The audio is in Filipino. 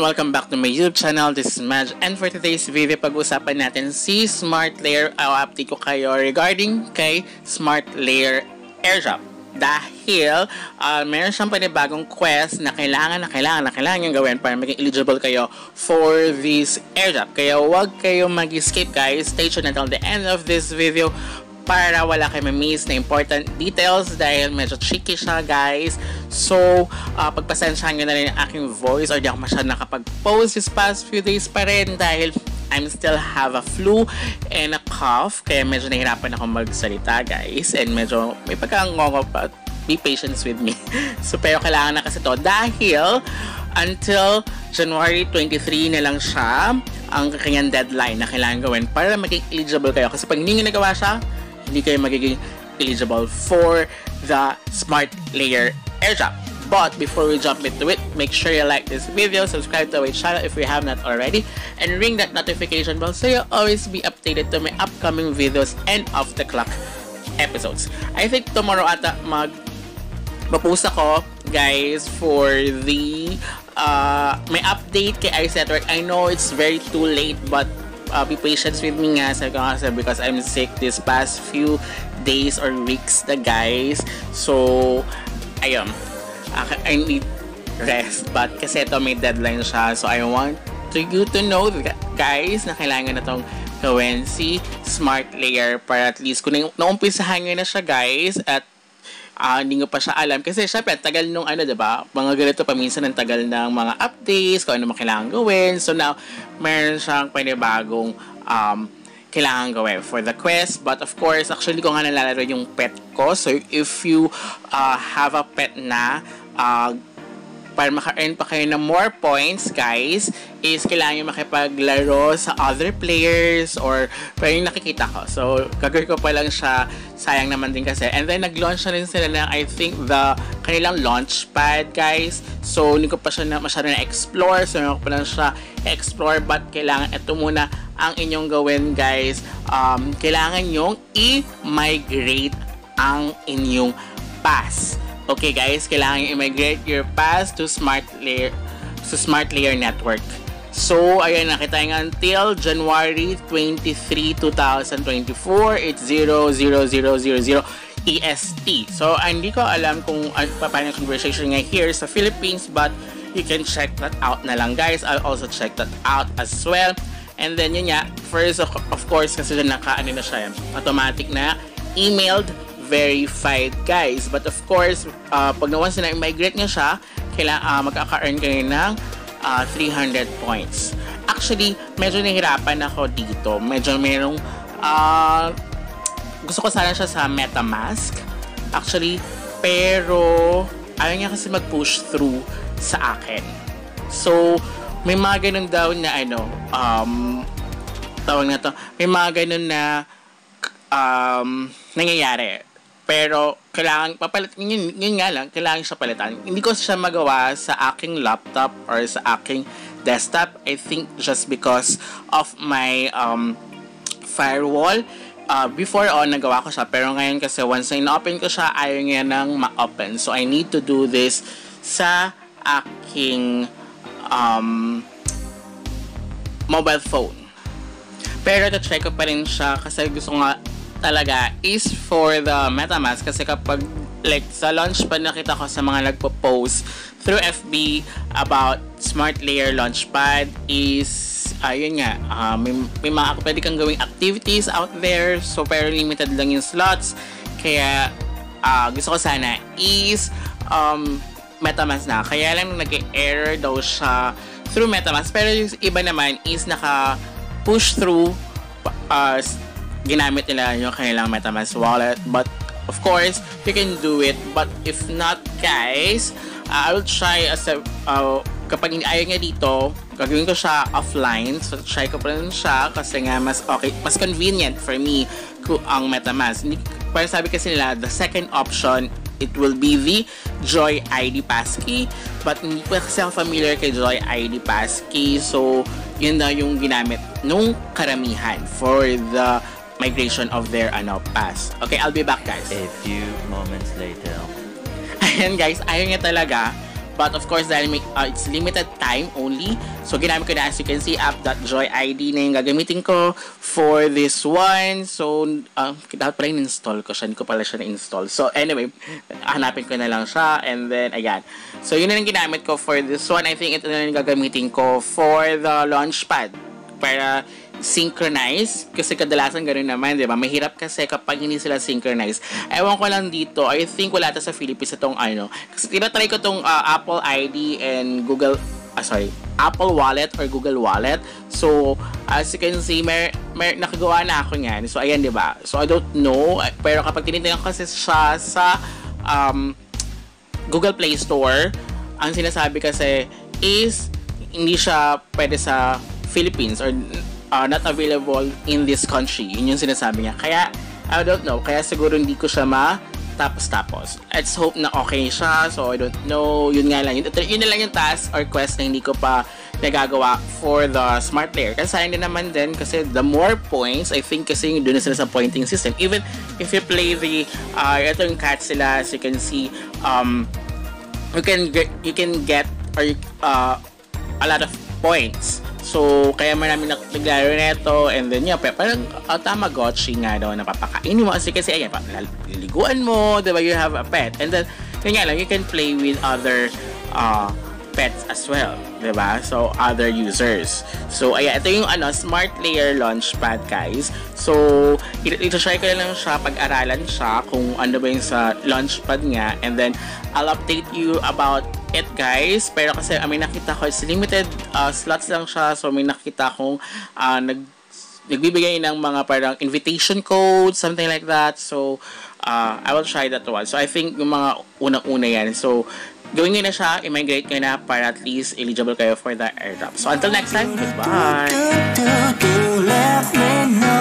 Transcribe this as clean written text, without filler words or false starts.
welcome back to my YouTube channel. This is Madge, and for today's video, pag-usapan natin si SmartLayer. I'll-update ko kayo regarding kay SmartLayer airdrop. Dahil meron siyang panibagong quest na kailangan niyang gawin para maging eligible kayo for this airdrop. Kaya huwag kayo mag-skip guys. Stay tuned until the end of this video para wala kayo ma-miss na important details dahil medyo tricky siya guys. So, pagpasensyahan nyo na rin ang aking voice or di ako masyadong nakapag-post this past few days pa rin dahil I'm still have a flu and a cough kaya medyo nahirapan ako magsalita guys and medyo may pagkakangongo pa. Be patient with me. So, pero kailangan na kasi to dahil until January 23 na lang siya ang kanyang deadline na kailangan gawin para maging eligible kayo. Kasi pag hindi nyo nagawa siya, hindi kayo magiging eligible for the SmartLayer airdrop. But before we jump into it, make sure you like this video, subscribe to our channel if you have not already, and ring that notification bell so you'll always be updated to my upcoming videos and off-the-clock episodes. I think tomorrow ata mag-post ako, guys, for the may update kay iSetwork. I know it's very too late, but be patient with me nga because I'm sick this past few days or weeks na guys. So, ayun. I need rest. But kasi ito may deadline siya. So, I want you to know guys na kailangan na itong gawin si SmartLayer para at least kung naumpisahan nyo na siya guys at hindi nyo pa siya alam. Kasi syempre, tagal nung diba? Mga ganito paminsan ang tagal ng mga updates, kung ano kailangan gawin. So now, meron siyang panibagong kailangan gawin for the quest. But of course, actually ko nga nalalaro yung pet ko. So if you have a pet na, para maka-earn pa kayo ng more points, guys, is kailangan nyo makipaglaro sa other players or pero yung nakikita ko. So, gagawin ko pa lang siya. Sayang naman din kasi. And then, nag-launch na rin sila ng, I think, the kanilang launchpad, guys. So, hindi ko pa siya masyado na-explore. So, hindi ko pa lang siya explore. But, kailangan ito muna ang inyong gawin, guys. Kailangan nyong i-migrate ang inyong pass. Okay guys, kailangan i-migrate your pass to SmartLayer network. So, ayun, nakita nga until January 23, 2024, it's 00000 EST. So, hindi ko alam kung paano yung conversation nga here sa Philippines, but you can check that out na lang guys. I'll also check that out as well. And then yun nga, first of course, kasi na siya, automatic na emailed verified guys. But of course, pag once na i-migrate nyo siya, kailangan magkaka-earn kayo ng 300 points. Actually, medyo nahirapan ako dito. Medyo merong gusto ko sana siya sa MetaMask. Actually, pero ayaw niya kasi mag-push through sa akin. So, may mga ganun daw na tawag na to, may mga ganun na nangyayari. Pero, kailangan papalitan, yun nga lang, kailangan siya palitan. Hindi ko siya magawa sa aking laptop or sa aking desktop. I think just because of my firewall. Before nagawa ko siya. Pero ngayon kasi once na in-open ko siya, ayaw niya nang ma-open. So, I need to do this sa aking mobile phone. Pero, ito-try ko pa rin siya kasi gusto nga talaga is for the MetaMask kasi kapag like sa launchpad nakita ko sa mga nagpo-post through FB about SmartLayer launchpad is ayun nga may mga pwede kang gawing activities out there so pero limited lang yung slots kaya gusto ko sana is MetaMask na kaya lang nag-error daw siya through MetaMask pero yung iba naman is naka-push through ginamit nila yung kanilang MetaMask wallet. But, of course, you can do it. But, if not, guys, I will try kapag ayaw nga dito, gagawin ko siya offline. So, try ko pa rin siya kasi nga mas okay, mas convenient for me ang MetaMask. Para sabi kasi nila, the second option, it will be the Joy ID Passkey. But, hindi pa kasi ako familiar kay Joy ID Passkey. So, yun na yung ginamit nung karamihan for the migration of their pass. Okay, I'll be back guys. A few moments later. Ayan guys, ayaw niya talaga But of course, dahil it's limited time only. So, ginamit ko na, as you can see, app.joyid na yung gagamitin ko for this one. So, dapat pala in-install ko siya. Hindi ko pala siya na-install. So, anyway, hanapin ko na lang siya. And then, ayan. So, yun na yung ginamit ko for this one. I think ito na yung gagamitin ko for the launchpad. Para synchronize, kasi kadalasan ganoon naman, di ba? Mahirap kasi kapag hindi sila synchronize. Ewan ko lang dito, I think wala ito sa Philippines itong kasi tinatry ko itong Apple ID and Apple Wallet or Google Wallet. So, as you can see, nakagawa na ako niyan. So, ayan, di ba? So, I don't know, pero kapag tinitingnan kasi siya sa Google Play Store, ang sinasabi kasi is hindi siya pwede sa Philippines or not available in this country. Yun yung sinasabi niya. Kaya, I don't know. Kaya siguro hindi ko siya tapos. Let's hope na okay siya. So, I don't know. Yun nga lang. Yun na lang yung task or quest na hindi ko pa nagagawa for the Smart Layer. Kasi sayang din naman din kasi the more points, I think kasi doon na sila sa pointing system. Even if you play ito yung cat sila, as you can see, you can get a lot of points. So, kaya marami naglaro nito, and then parang Tamagotchi nga daw, napapakainin mo kasi ayan, liliguan mo, diba, you have a pet, and then, yun nga lang, you can play with other pets as well, diba? So, other users. So, ayan, ito yung Smart Layer Launchpad, guys. So, ito-try ko lang siya, pag-aralan siya, kung ano ba yung sa Launchpad nga, and then, I'll update you about it, guys. Pero kasi may nakita ko, it's limited slots lang siya. So, may nakita kong nagbibigay ng mga parang invitation code, something like that. So, I will try that one. So, I think yung mga unang-una yan. So, gawin nyo na siya, i-migrate nyo na para at least eligible kayo for the airdrop. So, until next time, goodbye! Let me know.